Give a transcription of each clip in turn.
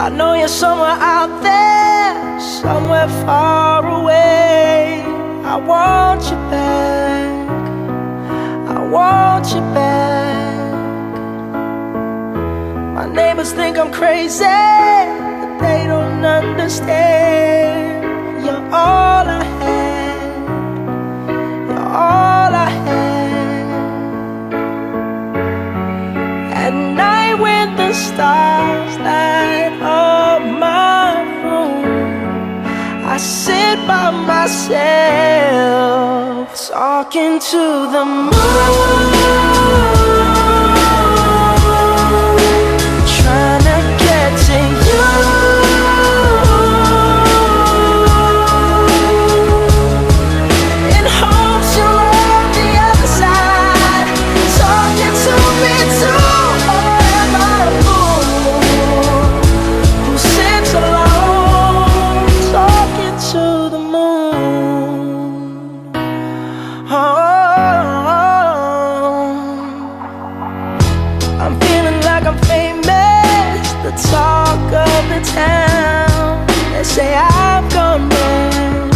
I know you're somewhere out there, somewhere far away. I want you back, I want you back. My neighbors think I'm crazy, but they don't understand. You're all I had, you're all I had. At night when the stars light up my room, I sit by myself, talking to the moon, trying to get to you. In hopes you're on the other side, talking to me too. Or am I a fool who sits alone, talking to the moon? Oh, I'm feeling like I'm famous, the talk of the town. They say I've gone mad,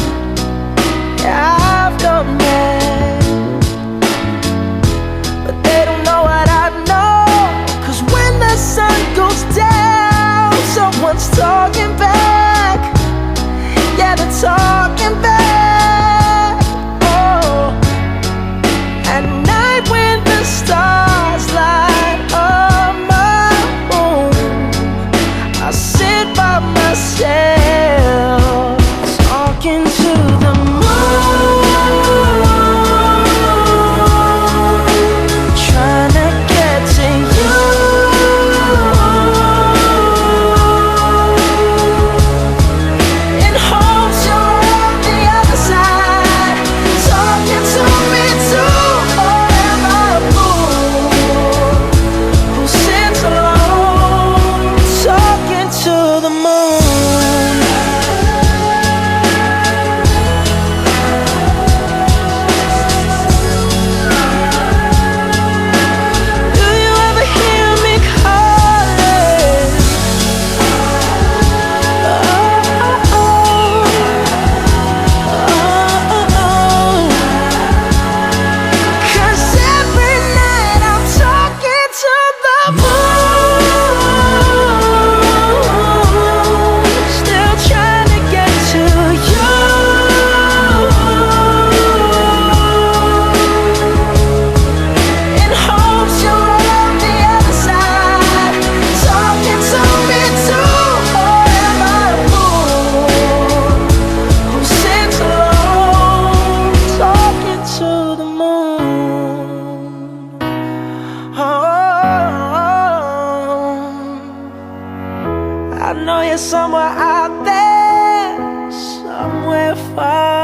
yeah, I've gone mad. But they don't know what I know, 'cause when the sun goes down, someone's talking back. Yeah, they're talking back. Oh, at night when the stars light up my room, I sit by myself, talking to the moon, trying to get to you. In hopes you're on the other side, talking to me too. Or am I a fool who sits alone, talking to the moon? Do you ever hear me calling? Oh, oh, oh, oh. 'Cause every night I'm talking to the moon, still trying to get to you. In hopes you're on the other side, talking to me too. Or am I a fool who sits alone, talking to the moon? Oh, I know you're somewhere out there, somewhere far